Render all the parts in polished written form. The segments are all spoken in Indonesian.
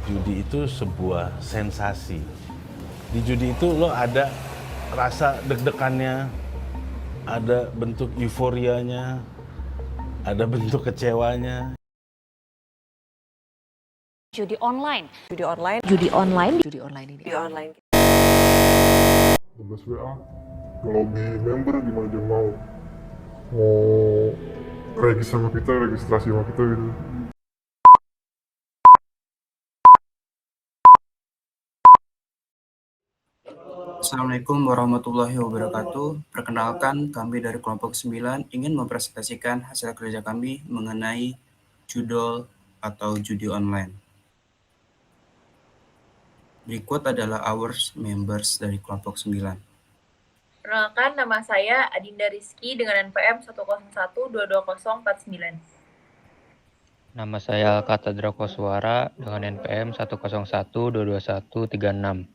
judi itu sebuah sensasi. Di judi itu lo ada rasa deg-degannya, ada bentuk euforianya, ada bentuk kecewanya. Judi online. Judi online. Judi online. Judi online ini. Judi online. 12 WA. Kalau di member gimana dia mau registrasi sama kita gitu. Assalamualaikum warahmatullahi wabarakatuh. Perkenalkan, kami dari kelompok 9 ingin mempresentasikan hasil kerja kami mengenai judol atau judi online. Berikut adalah hours members dari kelompok 9. Perkenalkan, nama saya Adinda Rizky dengan NPM 101222049. Nama saya Katadra Koswara dengan NPM 101222136.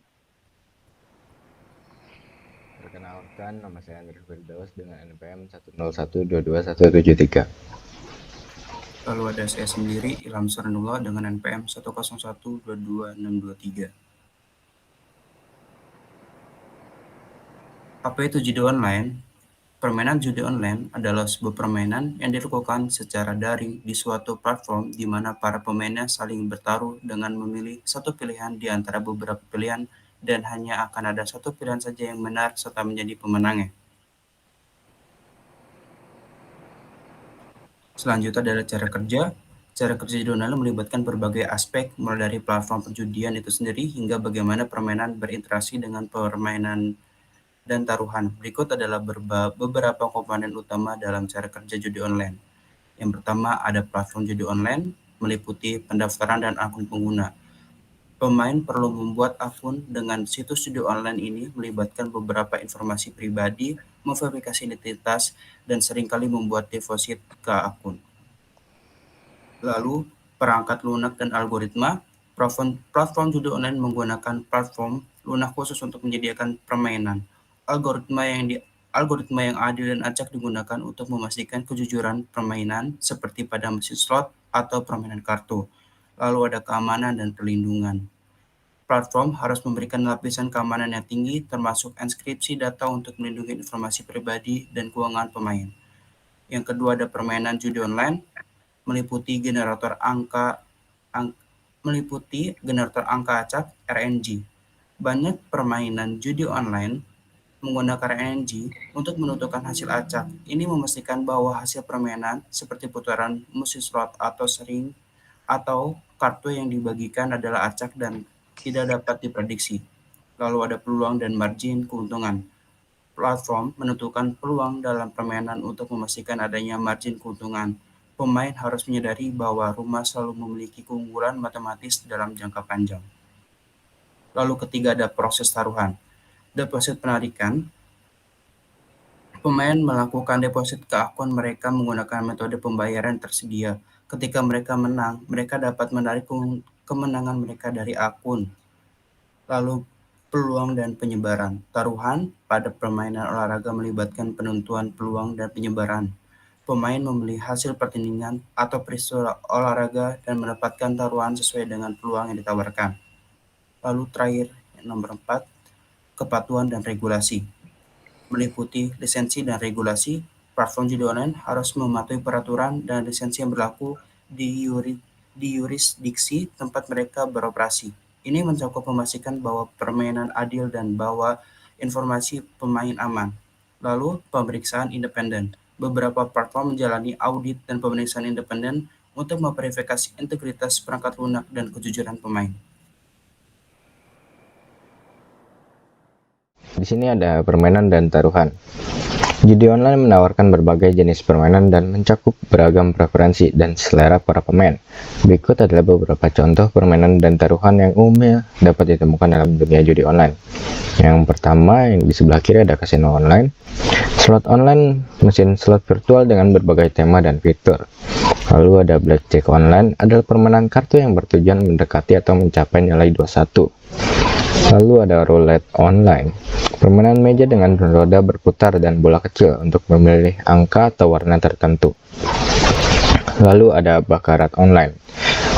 Perkenalkan, nama saya Andri Firdaus dengan NPM 101222173. Lalu ada saya sendiri, Ilham Sernullah dengan NPM 101222623. Apa itu judi online? Permainan judi online adalah sebuah permainan yang dilakukan secara daring di suatu platform di mana para pemainnya saling bertaruh dengan memilih satu pilihan di antara beberapa pilihan dan hanya akan ada satu pilihan saja yang benar serta menjadi pemenangnya. Selanjutnya adalah cara kerja. Cara kerja judi online melibatkan berbagai aspek, mulai dari platform perjudian itu sendiri hingga bagaimana permainan berinteraksi dengan permainan dan taruhan. Berikut adalah beberapa komponen utama dalam cara kerja judi online. Yang pertama ada platform judi online, meliputi pendaftaran dan akun pengguna. Pemain perlu membuat akun dengan situs judi online ini melibatkan beberapa informasi pribadi, memverifikasi identitas, dan seringkali membuat deposit ke akun. Lalu, perangkat lunak dan algoritma. Platform judi online menggunakan platform lunak khusus untuk menyediakan permainan. Algoritma yang adil dan acak digunakan untuk memastikan kejujuran permainan seperti pada mesin slot atau permainan kartu. Lalu ada keamanan dan perlindungan. Platform harus memberikan lapisan keamanan yang tinggi termasuk enkripsi data untuk melindungi informasi pribadi dan keuangan pemain. Yang kedua ada permainan judi online meliputi generator angka acak RNG. Banyak permainan judi online menggunakan RNG untuk menentukan hasil acak. Ini memastikan bahwa hasil permainan seperti putaran mesin slot atau kartu yang dibagikan adalah acak dan tidak dapat diprediksi. Lalu ada peluang dan margin keuntungan. Platform menentukan peluang dalam permainan untuk memastikan adanya margin keuntungan. Pemain harus menyadari bahwa rumah selalu memiliki keunggulan matematis dalam jangka panjang. Lalu ketiga ada proses taruhan. Deposit penarikan. Pemain melakukan deposit ke akun mereka menggunakan metode pembayaran tersedia. Ketika mereka menang, mereka dapat menarik kemenangan mereka dari akun. Lalu peluang dan penyebaran. Taruhan pada permainan olahraga melibatkan penentuan peluang dan penyebaran. Pemain memilih hasil pertandingan atau peristiwa olahraga dan mendapatkan taruhan sesuai dengan peluang yang ditawarkan. Lalu terakhir, nomor 4, kepatuhan dan regulasi. Meliputi lisensi dan regulasi, platform judi online harus mematuhi peraturan dan lisensi yang berlaku di yurisdiksi tempat mereka beroperasi. Ini mencakup memastikan bahwa permainan adil dan bahwa informasi pemain aman. Lalu, pemeriksaan independen. Beberapa platform menjalani audit dan pemeriksaan independen untuk memverifikasi integritas perangkat lunak dan kejujuran pemain. Di sini ada permainan dan taruhan. Judi online menawarkan berbagai jenis permainan dan mencakup beragam preferensi dan selera para pemain. Berikut adalah beberapa contoh permainan dan taruhan yang umumnya dapat ditemukan dalam dunia judi online. Yang pertama, yang di sebelah kiri ada kasino online. Slot online, mesin slot virtual dengan berbagai tema dan fitur. Lalu ada blackjack online, adalah permainan kartu yang bertujuan mendekati atau mencapai nilai 21. Lalu ada roulette online, permainan meja dengan roda berputar dan bola kecil untuk memilih angka atau warna tertentu. Lalu ada baccarat online,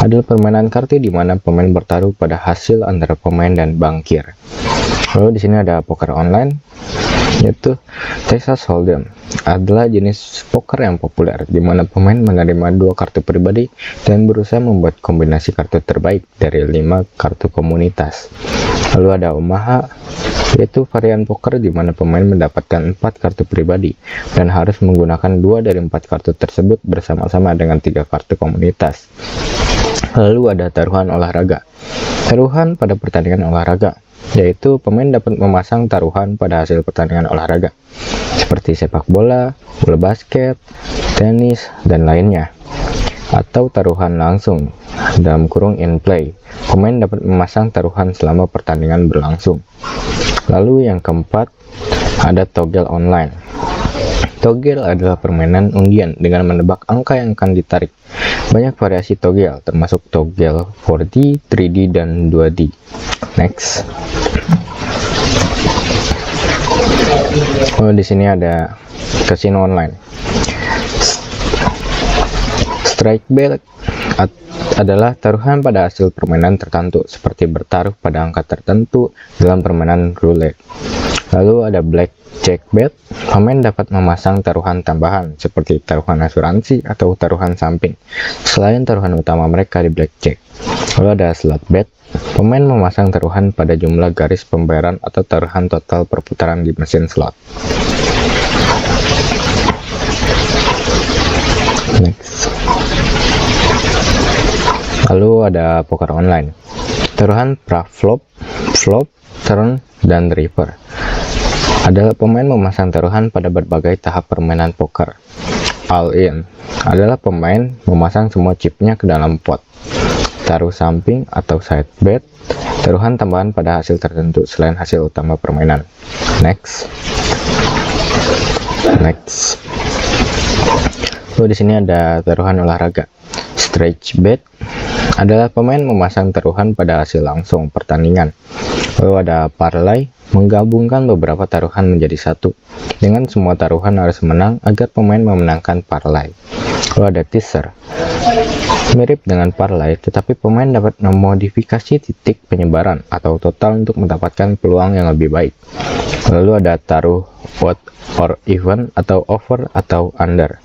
adalah permainan kartu di mana pemain bertaruh pada hasil antara pemain dan bankir. Lalu di sini ada poker online, yaitu Texas Hold'em adalah jenis poker yang populer di mana pemain menerima 2 kartu pribadi dan berusaha membuat kombinasi kartu terbaik dari 5 kartu komunitas. Lalu ada Omaha, yaitu varian poker di mana pemain mendapatkan 4 kartu pribadi dan harus menggunakan 2 dari 4 kartu tersebut bersama-sama dengan 3 kartu komunitas. Lalu ada taruhan olahraga. Taruhan pada pertandingan olahraga, yaitu pemain dapat memasang taruhan pada hasil pertandingan olahraga seperti sepak bola, bola basket, tenis, dan lainnya. Atau taruhan langsung dalam kurung in play, pemain dapat memasang taruhan selama pertandingan berlangsung. Lalu yang keempat ada togel online. Togel adalah permainan undian dengan menebak angka yang akan ditarik. Banyak variasi togel, termasuk togel 4D, 3D, dan 2D. Next. Oh, di sini ada casino online. Strike bet adalah taruhan pada hasil permainan tertentu, seperti bertaruh pada angka tertentu dalam permainan roulette. Lalu ada blackjack bet, pemain dapat memasang taruhan tambahan seperti taruhan asuransi atau taruhan samping selain taruhan utama mereka di blackjack. Lalu ada slot bet, pemain memasang taruhan pada jumlah garis pembayaran atau taruhan total perputaran di mesin slot. Next. Lalu ada poker online. Taruhan praflop, flop, turn, dan river adalah pemain memasang taruhan pada berbagai tahap permainan poker. All in adalah pemain memasang semua chipnya ke dalam pot. Taruh samping atau side bet, taruhan tambahan pada hasil tertentu selain hasil utama permainan. Next. Lalu di sini ada taruhan olahraga. Stretch bet adalah pemain memasang taruhan pada hasil langsung pertandingan. Lalu ada parlay, menggabungkan beberapa taruhan menjadi satu. Dengan semua taruhan harus menang agar pemain memenangkan parlay. Lalu ada teaser. Mirip dengan parlay, tetapi pemain dapat memodifikasi titik penyebaran atau total untuk mendapatkan peluang yang lebih baik. Lalu ada taruh odd or even atau over atau under.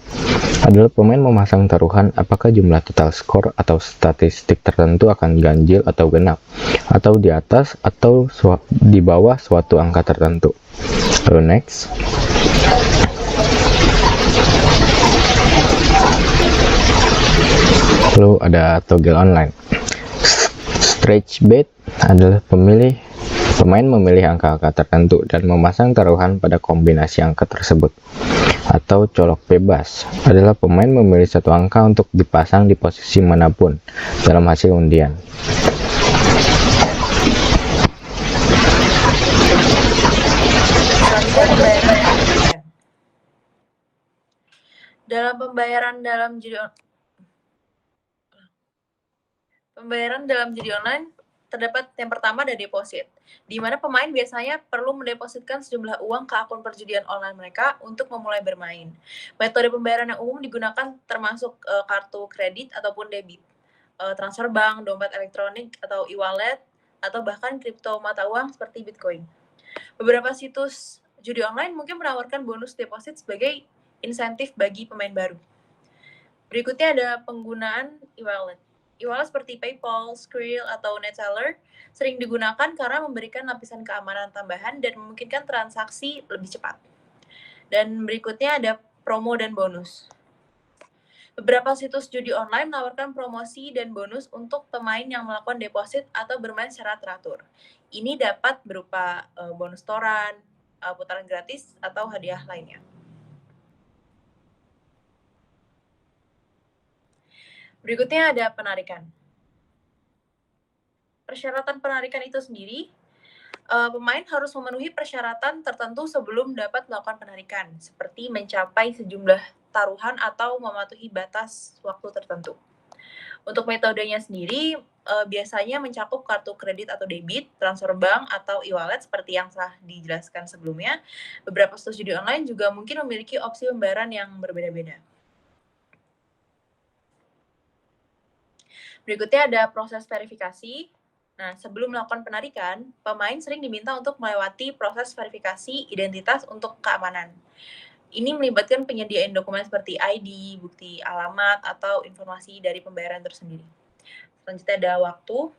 Adalah pemain memasang taruhan apakah jumlah total skor atau statistik tertentu akan ganjil atau genap, atau di atas atau di bawah suatu angka tertentu. Lalu next. Lalu ada togel online. Stretch bet adalah pemain memilih angka-angka tertentu dan memasang taruhan pada kombinasi angka tersebut. Atau colok bebas adalah pemain memilih satu angka untuk dipasang di posisi manapun dalam hasil undian. Dalam pembayaran dalam judi online terdapat yang pertama ada deposit, di mana pemain biasanya perlu mendepositkan sejumlah uang ke akun perjudian online mereka untuk memulai bermain. Metode pembayaran yang umum digunakan termasuk kartu kredit ataupun debit, transfer bank, dompet elektronik atau e-wallet, atau bahkan kripto mata uang seperti Bitcoin. Beberapa situs judi online mungkin menawarkan bonus deposit sebagai insentif bagi pemain baru. Berikutnya ada penggunaan e-wallet. E-wallet seperti PayPal, Skrill, atau NetSeller sering digunakan karena memberikan lapisan keamanan tambahan dan memungkinkan transaksi lebih cepat. Dan berikutnya ada promo dan bonus. Beberapa situs judi online menawarkan promosi dan bonus untuk pemain yang melakukan deposit atau bermain secara teratur. Ini dapat berupa bonus toran, putaran gratis, atau hadiah lainnya. Berikutnya ada penarikan. Persyaratan penarikan itu sendiri, pemain harus memenuhi persyaratan tertentu sebelum dapat melakukan penarikan, seperti mencapai sejumlah taruhan atau mematuhi batas waktu tertentu. Untuk metodenya sendiri, biasanya mencakup kartu kredit atau debit, transfer bank, atau e-wallet seperti yang telah dijelaskan sebelumnya. Beberapa situs judi online juga mungkin memiliki opsi pembayaran yang berbeda-beda. Berikutnya ada proses verifikasi. Nah, sebelum melakukan penarikan, pemain sering diminta untuk melewati proses verifikasi identitas untuk keamanan. Ini melibatkan penyediaan dokumen seperti ID, bukti alamat, atau informasi dari pembayaran tersendiri. Selanjutnya ada waktu.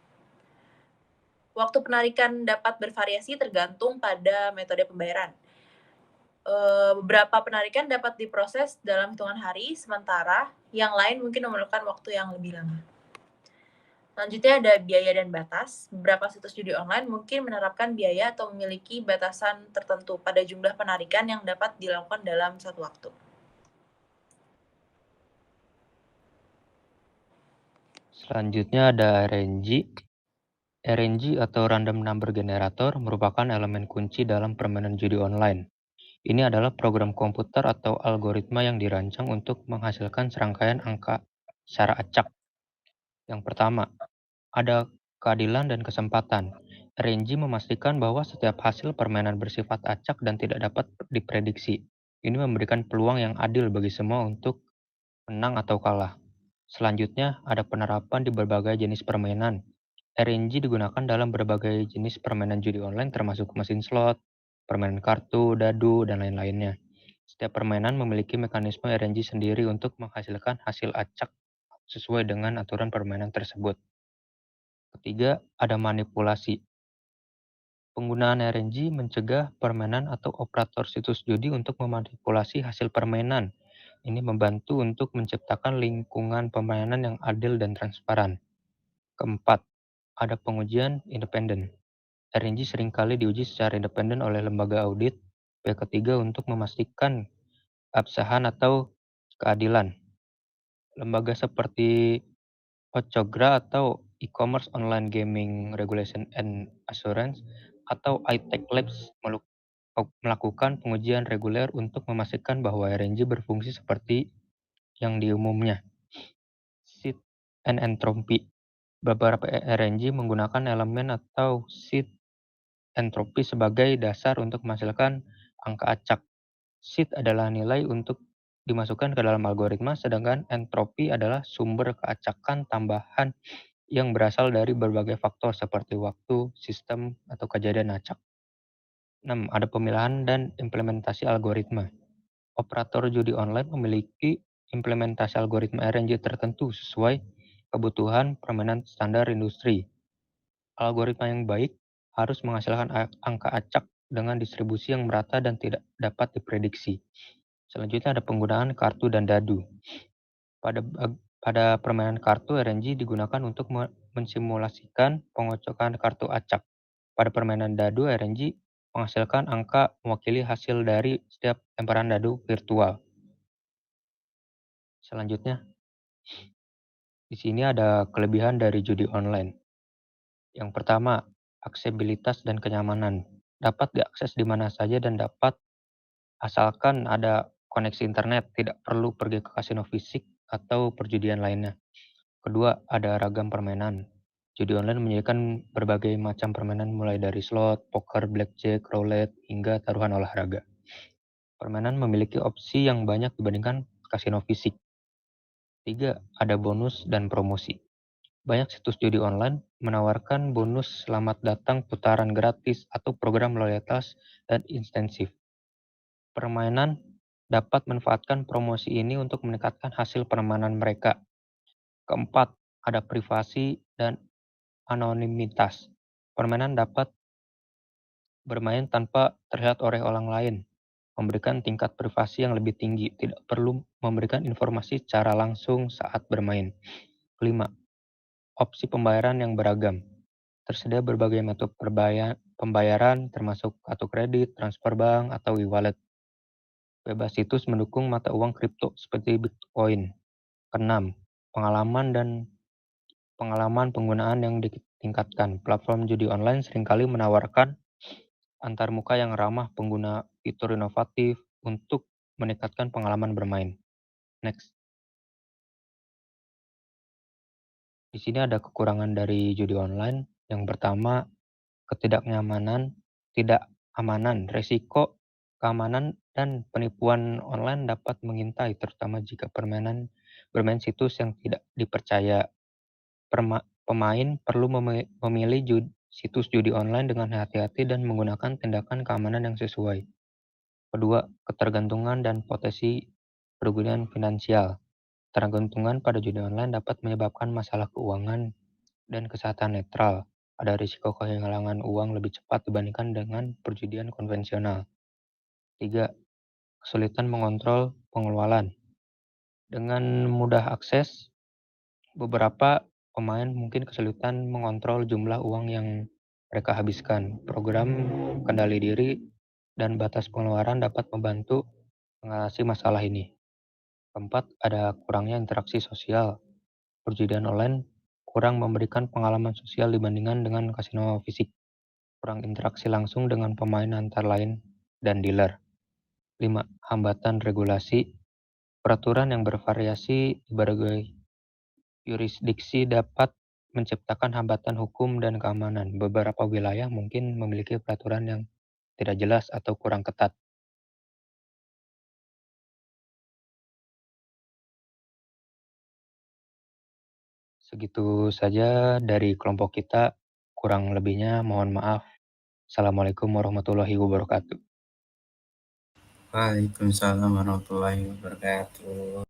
Waktu penarikan dapat bervariasi tergantung pada metode pembayaran. Beberapa penarikan dapat diproses dalam hitungan hari, sementara yang lain mungkin memerlukan waktu yang lebih lama. Selanjutnya ada biaya dan batas. Beberapa situs judi online mungkin menerapkan biaya atau memiliki batasan tertentu pada jumlah penarikan yang dapat dilakukan dalam satu waktu. Selanjutnya ada RNG. RNG atau Random Number Generator merupakan elemen kunci dalam permainan judi online. Ini adalah program komputer atau algoritma yang dirancang untuk menghasilkan serangkaian angka secara acak. Yang pertama, ada keadilan dan kesempatan. RNG memastikan bahwa setiap hasil permainan bersifat acak dan tidak dapat diprediksi. Ini memberikan peluang yang adil bagi semua untuk menang atau kalah. Selanjutnya, ada penerapan di berbagai jenis permainan. RNG digunakan dalam berbagai jenis permainan judi online termasuk mesin slot, permainan kartu, dadu, dan lain-lainnya. Setiap permainan memiliki mekanisme RNG sendiri untuk menghasilkan hasil acak sesuai dengan aturan permainan tersebut. Ketiga, ada manipulasi. Penggunaan RNG mencegah permainan atau operator situs judi untuk memanipulasi hasil permainan. Ini membantu untuk menciptakan lingkungan permainan yang adil dan transparan. Keempat, ada pengujian independen. RNG seringkali diuji secara independen oleh lembaga audit pihak ketiga untuk memastikan keabsahan atau keadilan. Lembaga seperti Ochogra atau E-commerce Online Gaming Regulation and Assurance atau iTech Labs melakukan pengujian reguler untuk memastikan bahwa RNG berfungsi seperti yang diumumnya. Seed and entropy. Beberapa RNG menggunakan elemen atau seed entropi sebagai dasar untuk menghasilkan angka acak. Seed adalah nilai untuk dimasukkan ke dalam algoritma, sedangkan entropi adalah sumber keacakan tambahan yang berasal dari berbagai faktor seperti waktu, sistem, atau kejadian acak. 6. Ada pemilihan dan implementasi algoritma. Operator judi online memiliki implementasi algoritma RNG tertentu sesuai kebutuhan permainan standar industri. Algoritma yang baik harus menghasilkan angka acak dengan distribusi yang merata dan tidak dapat diprediksi. Selanjutnya ada penggunaan kartu dan dadu. Pada permainan kartu, RNG digunakan untuk mensimulasikan pengocokan kartu acak. Pada permainan dadu, RNG menghasilkan angka mewakili hasil dari setiap lemparan dadu virtual. Selanjutnya, di sini ada kelebihan dari judi online. Yang pertama, aksesibilitas dan kenyamanan. Dapat diakses di mana saja dan dapat asalkan ada koneksi internet, tidak perlu pergi ke kasino fisik atau perjudian lainnya. Kedua, ada ragam permainan. Judi online menyediakan berbagai macam permainan mulai dari slot, poker, blackjack, roulette, hingga taruhan olahraga. Permainan memiliki opsi yang banyak dibandingkan kasino fisik. 3. Ada bonus dan promosi. Banyak situs judi online menawarkan bonus selamat datang, putaran gratis, atau program loyalitas dan insentif. Permainan dapat manfaatkan promosi ini untuk meningkatkan hasil permainan mereka. Keempat, ada privasi dan anonimitas. Permainan dapat bermain tanpa terlihat oleh orang lain, memberikan tingkat privasi yang lebih tinggi, tidak perlu memberikan informasi secara langsung saat bermain. Kelima, opsi pembayaran yang beragam. Tersedia berbagai metode pembayaran termasuk kartu kredit, transfer bank, atau e-wallet. Bebas situs mendukung mata uang kripto seperti Bitcoin. Keenam, pengalaman penggunaan yang ditingkatkan. Platform judi online seringkali menawarkan antarmuka yang ramah pengguna, fitur inovatif untuk meningkatkan pengalaman bermain. Next. Di sini ada kekurangan dari judi online. Yang pertama, ketidaknyamanan, tidak amanan, resiko keamanan dan penipuan online dapat mengintai, terutama jika bermain situs yang tidak dipercaya. pemain perlu memilih situs judi online dengan hati-hati dan menggunakan tindakan keamanan yang sesuai. Kedua, ketergantungan dan potensi kerugian finansial. Ketergantungan pada judi online dapat menyebabkan masalah keuangan dan kesehatan netral. Ada risiko kehilangan uang lebih cepat dibandingkan dengan perjudian konvensional. 3. Kesulitan mengontrol pengeluaran. Dengan mudah akses, beberapa pemain mungkin kesulitan mengontrol jumlah uang yang mereka habiskan. Program kendali diri dan batas pengeluaran dapat membantu mengatasi masalah ini. Keempat, ada kurangnya interaksi sosial. Perjudian online kurang memberikan pengalaman sosial dibandingkan dengan kasino fisik. Kurang interaksi langsung dengan pemain antara lain dan dealer. 5. Hambatan regulasi. Peraturan yang bervariasi di berbagai yurisdiksi dapat menciptakan hambatan hukum dan keamanan. Beberapa wilayah mungkin memiliki peraturan yang tidak jelas atau kurang ketat. Segitu saja dari kelompok kita. Kurang lebihnya mohon maaf. Assalamualaikum warahmatullahi wabarakatuh. Waalaikumsalam warahmatullahi wabarakatuh.